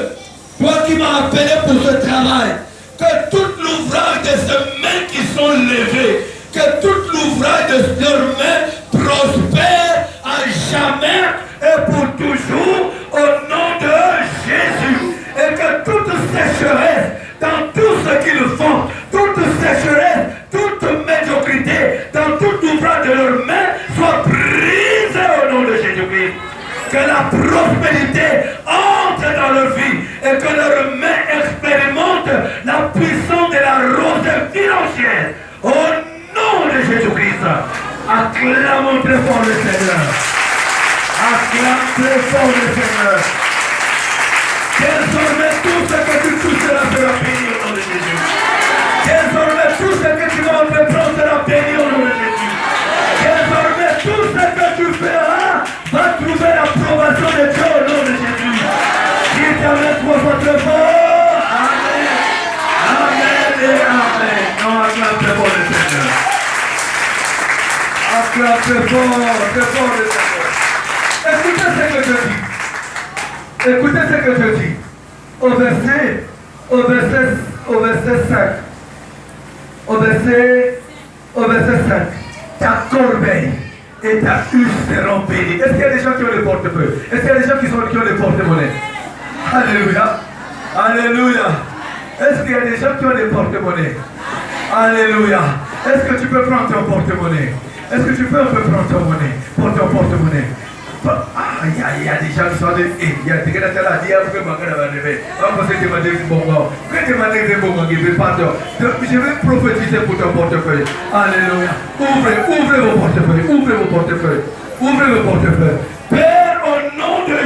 toi qui m'as appelé pour ce travail, que tout l'ouvrage de ces mains qui sont levées, que tout l'ouvrage de leurs mains prospère à jamais et pour toujours au nom de Jésus. Et que toute sécheresse dans tout ce qu'ils font, toute sécheresse, toute médiocrité dans tout ouvrage de leurs mains soit brisée au nom de Jésus-Christ. Que la prospérité entre dans leur vie et que leurs mains expérimentent la puissance de la rosée financière. Au nom de Jésus-Christ, acclamons très fort le Seigneur. Acclame très fort le Seigneur. Désormais, tout ce que tu toucheras sera béni au nom de Jésus. Désormais, tout ce que tu vas entreprendre sera béni au nom de Jésus. Désormais, tout ce que tu feras va trouver l'approbation de Dieu au nom de Jésus. Dites avec moi votre fort. Amen. Amen et amen. Non, acclame très fort le Seigneur. Acclame très fort le Seigneur. Écoutez ce que je dis. Écoutez ce que je dis. Au verset 5. Au verset 5. Ta corbeille et ta huche seront bénies. Est-ce qu'il y a des gens qui ont les portefeuilles? Est-ce qu'il y a des gens qui ont les porte-monnaies? Alléluia. Alléluia. Est-ce qu'il y a des gens qui ont les porte-monnaies? Alléluia. Est-ce que tu peux prendre ton porte-monnaie? Est-ce que tu peux un peu prendre ton monnaie? Pour ton porte-monnaie? Ah, il y a des gens qui sont des... Il y a des gens qui sont des... Je vais prophétiser pour ton portefeuille. Alléluia. Ouvrez vos portefeuilles. Ouvrez vos portefeuilles. Père, au nom de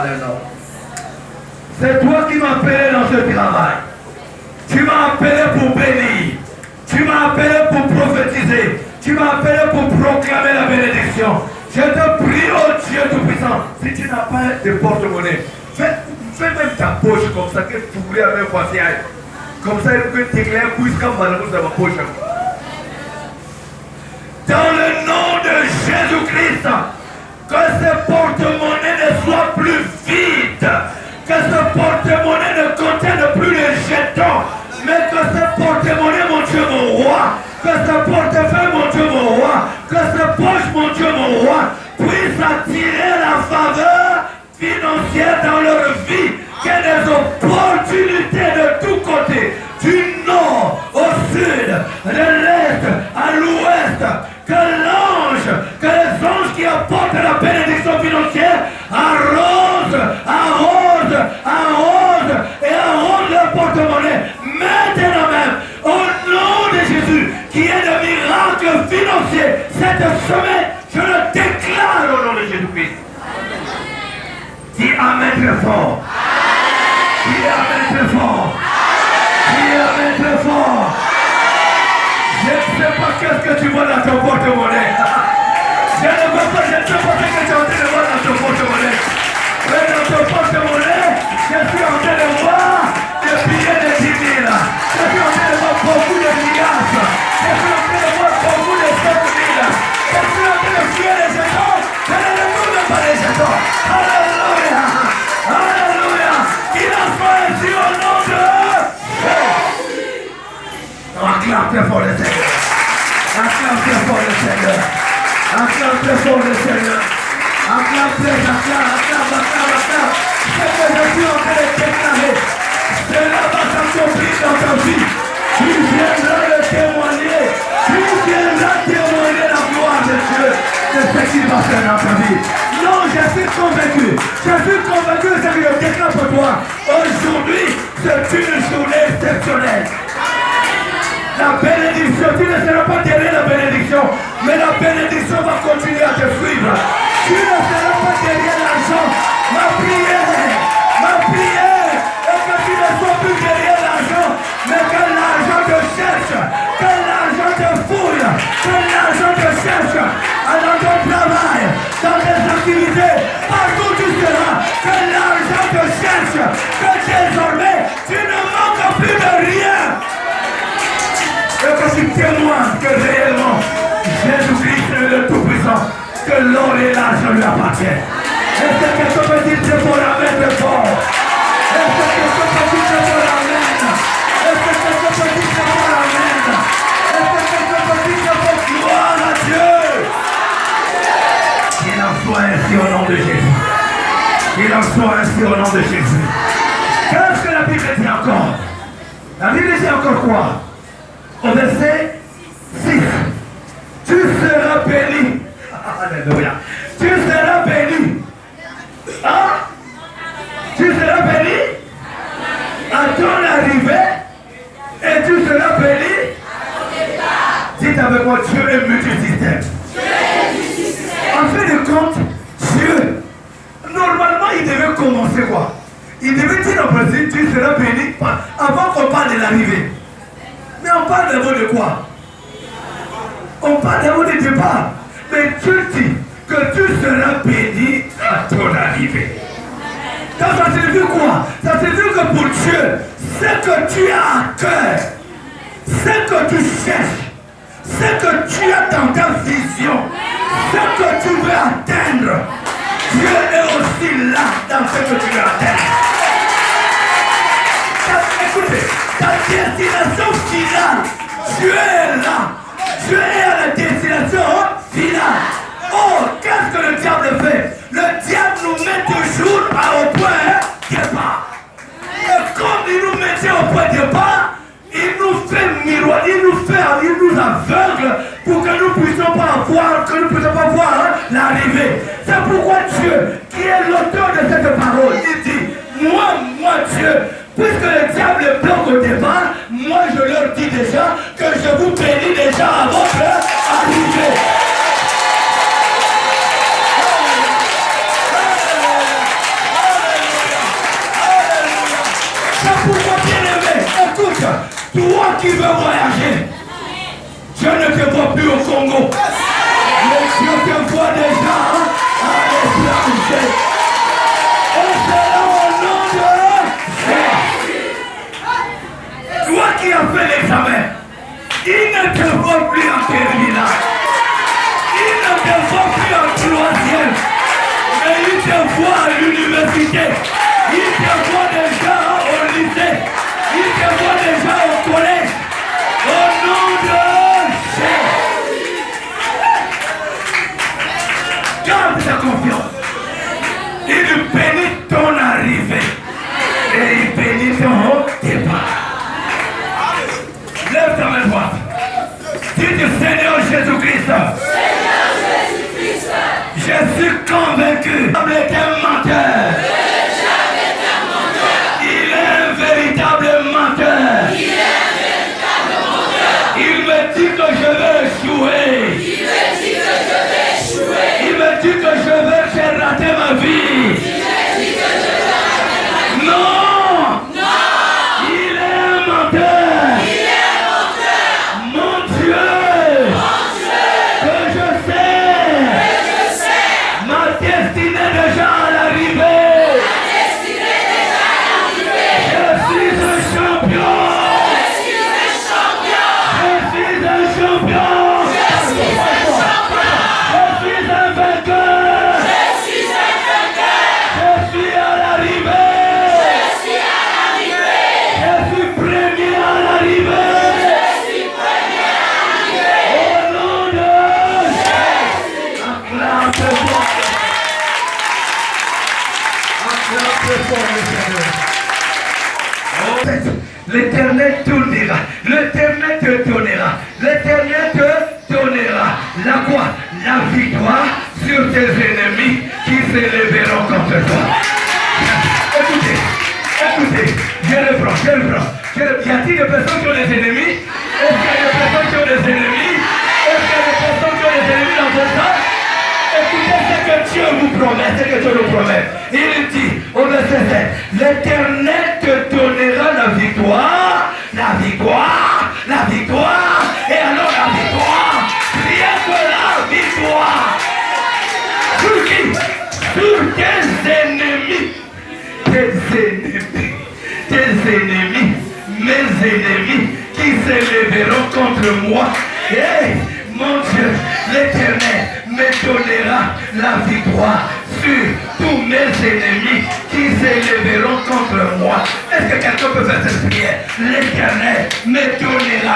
maintenant. C'est toi qui m'as appelé dans ce travail. Tu m'as appelé pour bénir. Tu m'as appelé pour prophétiser. Tu m'as appelé pour proclamer la bénédiction. Je te prie, oh Dieu Tout-Puissant, si tu n'as pas de porte-monnaie, fais même ta poche comme ça, que tu voulais avec un voisinage. Comme ça, il peut t'éclairer puisse comme malheureusement dans ma poche. Dans le nom de Jésus-Christ, que ce porte-monnaie ne soit plus vide, que ce porte-monnaie ne contienne plus les jetons, mais que ce porte-monnaie, mon Dieu, mon roi, que ce portefeuille, mon Dieu, mon roi, que ce poche, mon Dieu, mon roi, puisse attirer la faveur financière dans leur vie, qu'il y ait des opportunités de tous côtés, du nord au sud, de l'est à l'ouest, que l'ange, que les anges qui apportent la bénédiction financière arrosent et arrosent leur porte-monnaie. Maintenant même, au nom de Jésus, qui est le miracle financier, cette semaine, je le déclare au nom de Jésus-Christ. Dis Amen très fort. Dis Amen très fort. Dis Amen très fort. Je ne sais pas qu'est-ce que tu vois dans ton porte-monnaie. Je ne sais pas ce que tu es en train de voir dans ton porte-monnaie. Mais dans ton porte-monnaie, je suis en train de voir des billets de 10 000. Je suis en train de voir beaucoup de milliards. Je suis en train de voir beaucoup de 5 000. Je suis en train de fuir les jetons. Je ne retourne pas les jetons. Alléluia. Alléluia. Il a fait ainsi au nom de Jésus. Acclame très fort le Seigneur. Acclame très fort le Seigneur. Acclame très fort le Seigneur. Acclame très, acclame. Ce que je suis en train de déclarer, cela va s'accomplir dans ta vie. Tu viendras le témoigner. Tu viendras témoigner la gloire de Dieu de ce qui va faire dans ta vie. Non, je suis convaincu. Je suis convaincu de ce que je déclare pour toi. Aujourd'hui, c'est une journée exceptionnelle. La bénédiction, tu ne seras pas derrière la bénédiction, mais la bénédiction va continuer à te suivre. Tu ne seras pas derrière l'argent. Ma prière est que tu ne sois plus derrière l'argent, mais que l'argent te cherche, que l'argent te fouille, que l'argent te cherche dans ton travail, dans tes activités, partout où tu seras, que l'argent te cherche, que désormais tu ne manques plus de rien. Et que tu témoignes que réellement Jésus-Christ est le Tout-Puissant, que l'or et l'argent lui appartiennent. Est-ce que quelqu'un peut dire c'est pour la mettre fort? Est-ce que quelqu'un peut dire c'est pour la mettre? Est-ce que quelqu'un peut dire c'est pour la mettre? Est-ce que quelqu'un peut dire c'est pour gloire à Dieu? Qu'il en soit ainsi au nom de Jésus. Qu'il en soit ainsi au nom de Jésus. Qu'est-ce que la Bible dit encore? La Bible dit encore quoi? Au verset 6, tu seras béni. Alléluia. Tu seras béni. Hein? Tu seras béni à ton arrivée et tu seras béni. Dites avec moi, Dieu est multisystème. En fin de compte, Dieu, normalement, il devait commencer quoi? Il devait dire en principe, tu seras béni avant qu'on parle de l'arrivée. Mais on parle d'abord de quoi? On parle d'abord de départ. Mais Dieu dit que tu seras béni à ton arrivée. Donc ça signifie quoi? Ça signifie que pour Dieu, ce que tu as à cœur, ce que tu cherches, ce que tu as dans ta vision, ce que tu veux atteindre, Dieu est aussi là dans ce que tu veux atteindre. Écoutez, ta destination finale, Dieu est là. Dieu est à la destination finale. Oh, qu'est-ce que le diable fait? Le diable nous met toujours au point départ. Et comme il nous mettait au point départ, il nous fait miroir, il nous aveugle pour que nous ne puissions pas voir l'arrivée. C'est pourquoi Dieu, qui est l'auteur de cette parole, il dit, moi Dieu, puisque le diable bloque au départ, moi je leur dis déjà que je vous bénis déjà à votre arrivée. plus au Congo. Mais Dieu te voit déjà à l'étranger. Et c'est là au nom de Jésus. Toi qui as fait l'examen, il ne te voit plus en terminale. Il ne te voit plus en troisième. Mais il te voit à l'université. Il te voit déjà au lycée. Il te voit déjà au collège. Au nom de Jésus. Garde ta confiance. Il bénit ton arrivée. Et il bénit ton départ. Lève ta main droite. Dis-le Seigneur Jésus-Christ. Je suis convaincu. Il est un menteur. Il est un véritable menteur. Il me dit que je vais échouer. Il me dit que je vais faire rater ma vie. Non. Il est un menteur. Mon Dieu. Que je sais. Ma destinée est déjà à l'arrivée. Je suis un champion. Je suis un champion. Je suis un vainqueur. Je suis à l'arrivée. Je suis premier à l'arrivée. Au nom de Jésus. Acclame fort. Acclame fort le Seigneur. L'Éternel tournera. L'Éternel te donnera. L'Éternel te donnera. La quoi? La victoire sur tes ennemis qui s'élèveront contre toi. Écoutez, je le prends. Y a-t-il des personnes qui ont des ennemis? Est-ce qu'il y a des personnes qui ont des ennemis? Est-ce qu'il y a des personnes qui ont des ennemis dans votre temps? Écoutez ce que Dieu vous promet, Il dit au verset 7, l'Éternel te donnera la victoire. Et alors la victoire, rien que la victoire. Sur qui? Sur tes ennemis. Mes ennemis qui s'élèveront contre moi. Hey, mon Dieu, l'Éternel me donnera la victoire sur tous mes ennemis qui s'élèveront contre moi. Est-ce que quelqu'un peut faire cette prière? L'Éternel me donnera.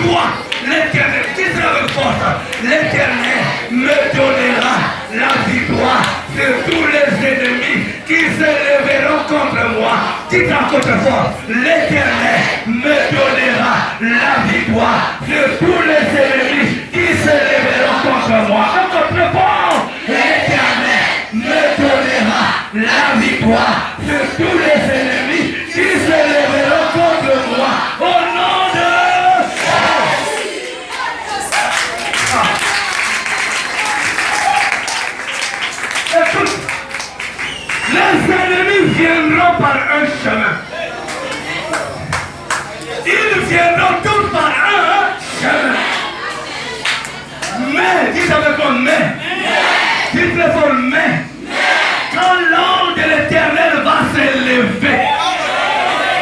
Toi, l'Éternel, qui sera avec force? L'Éternel me donnera la victoire sur tous les ennemis qui s'élèveront contre moi. Dites encore fort, l'Éternel me donnera la victoire sur tous les ennemis qui s'élèveront contre moi. Encore plus fort, l'Éternel me donnera la victoire sur tous les ennemis qui s'élèveront contre moi. Au nom de Écoute, les ennemis viendront par un chemin. Ils viendront tous par un chemin. Mais, dites avec moi, mais. Dites-le fort, mais. Quand l'ange de l'Éternel va s'élever,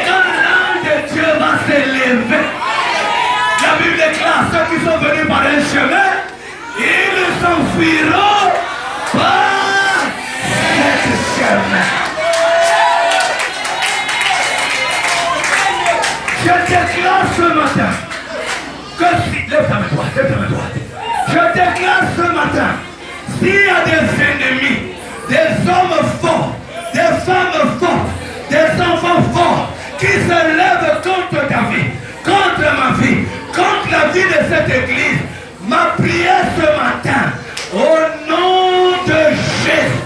quand l'ange de Dieu va s'élever, la Bible déclare ceux qui sont venus par un chemin, ils s'enfuiront par ce chemin. Je déclare ce matin que si, lève ta main droite. Je déclare ce matin, s'il y a des ennemis, des hommes forts, des femmes fortes, des enfants forts qui se lèvent contre ta vie, contre ma vie, contre la vie de cette église, ma prière ce matin, au nom de Jésus,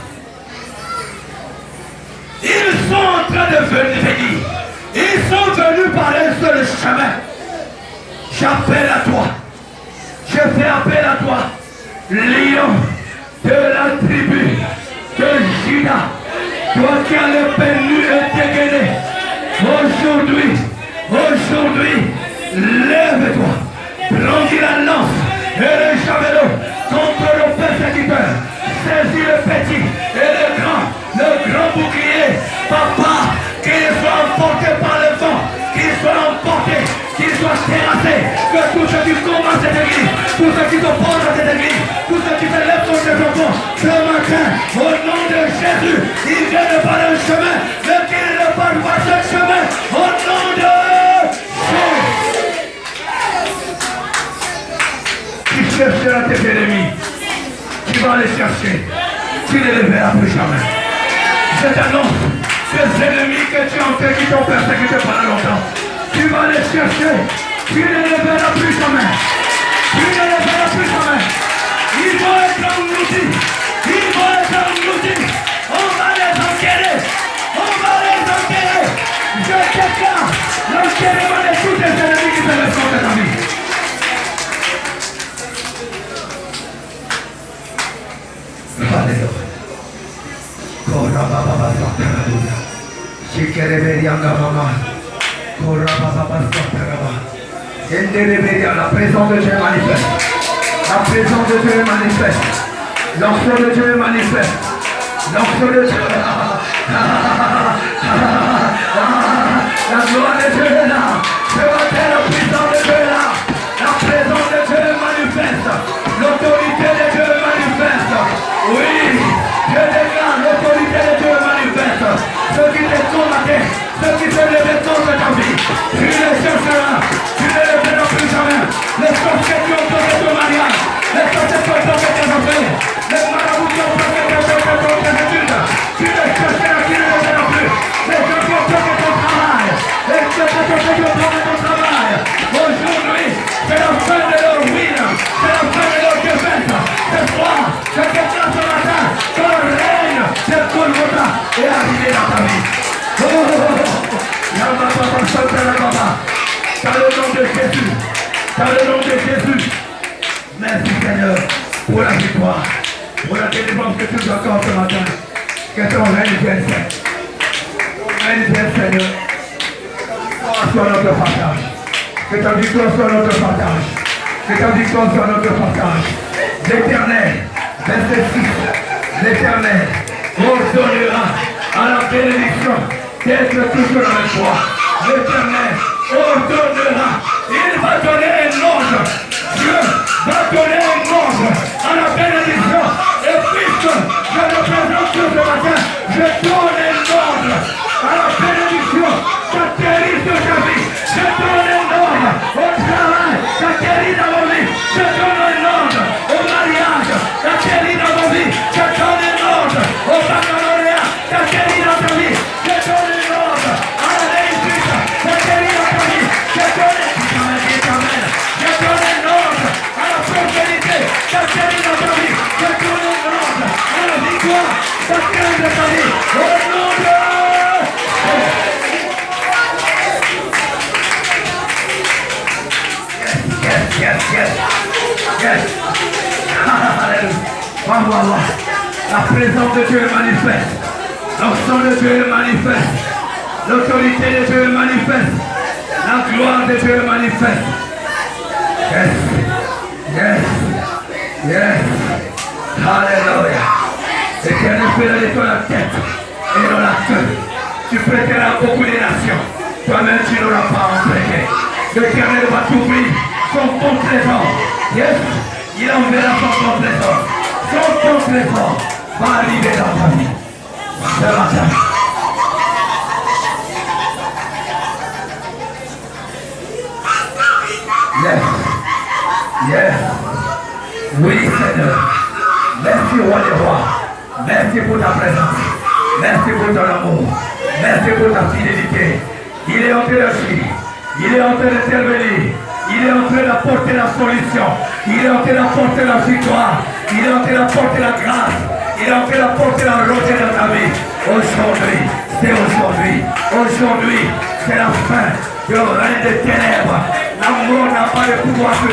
ils sont en train de venir. Ils sont venus par un seul chemin. J'appelle à toi. Je fais appel à toi. Lion de la tribu de Juda. Toi qui as le nu et dégainé. Aujourd'hui, lève-toi. et le javelot contre le persécuteur. Saisis le petit et le grand bouclier. Papa, qu'il soit emporté par le vent, qu'il soit emporté, qu'il soit terrassé, que tous ceux qui combattent cette église, tous ceux qui s'opposent à cette église, tous ceux qui se lèvent contre les enfants, ce matin, au nom de Jésus, ils viennent par un chemin, mais qu'ils ne partent pas ce chemin, au nom de Jésus. Tu chercheras tes ennemis, tu vas les chercher, tu ne les verras plus jamais. Je t'annonce, ces ennemis que tu as en fait, qui t'ont persécuté pendant longtemps, tu vas les chercher, tu ne les verras plus jamais. Tu ne les verras plus jamais. Ils vont être engloutis, ils vont être engloutis. On va les enterrer, on va les enterrer. Je déclare l'enterrement de tous les ennemis qui se lèvent contre ta vie. Alléluia. La présence de Dieu manifeste. La présence de Dieu manifeste. L'onction de Dieu manifeste. L'onction de Dieu. La gloire de Dieu est là. Ce matin, la puissance de Dieu est là. La présence de Dieu manifeste. L'autorité de Dieu manifeste. Oui, je déclare l'autorité de Dieu manifeste. Ceux qui te combattent, ceux qui se lèvent contre ta vie, tu les chercheras, tu ne les verras plus jamais. Les sorciers qui ont tombé ton mariage, les sorciers qui ont tombé tes affaires, les marabouts qui ont tombé tes études, tu les chercheras, tu ne les verras plus. Les gens qui ont tombé ton travail, les gens qui ont tombé ton travail, aujourd'hui, c'est la fin de leur ruine, c'est la fin de leur défaite. Ce soir, je déclare ce matin que le règne de Golgotha est arrivé dans ta vie. Dans le nom de Jésus, dans le nom de Jésus, merci Seigneur pour la victoire, pour la délivrance que tu nous accordes ce matin. Que ton règne vienne, Seigneur. Ton règne vienne, Seigneur. Que ta victoire soit notre partage. Que ta victoire soit notre partage. Que ta victoire soit notre partage. L'Éternel, verset 6, l'Éternel ordonnera à la bénédiction d'être toujours avec toi. L'Éternel ordonnera. Il va donner un ordre. Dieu va donner un ordre à la bénédiction. Et puisque je représente ce matin, je donne un ordre à la bénédiction. J'atterris sur ta vie. Je donne un ordre au travail. J'atterris dans ma vie. Je donne un ordre au mariage. J'atterris dans ma vie. Je donne un ordre au baccalauréat. J'atterris dans ta vie. Je donne un ordre à la réussite. J'atterris dans ta vie. Je donne un ordre à la prospérité. J'atterris dans ta vie. Je donne un ordre à la victoire. J'atterris dans ta vie. Au nom de Yes. Alléluia. La présence de Dieu est manifeste. L'onction de Dieu est manifeste. L'autorité de Dieu est manifeste. La gloire de Dieu est manifeste. Yes. Alléluia. Éternel, fais-le de toi la tête et non la queue. Tu prêteras à beaucoup de nations. Toi-même, tu n'auras pas emprunté. L'Éternel va t'ouvrir son bon trésor. Yes. Il enverra son bon trésor. Son bon trésor va arriver dans ta vie. Ce matin. Yes. Oui, Seigneur. Merci, roi des rois. Merci pour ta présence. Merci pour ton amour. Merci pour ta fidélité. Il est en train d'agir. Il est en train d'intervenir. Il est en train d'apporter la solution. Il est en train d'apporter la victoire. Il est en train d'apporter la grâce. Il est en train d'apporter la rosée dans ta vie. Aujourd'hui, c'est aujourd'hui. Aujourd'hui, c'est la fin du règne des ténèbres. L'amour n'a pas de pouvoir sur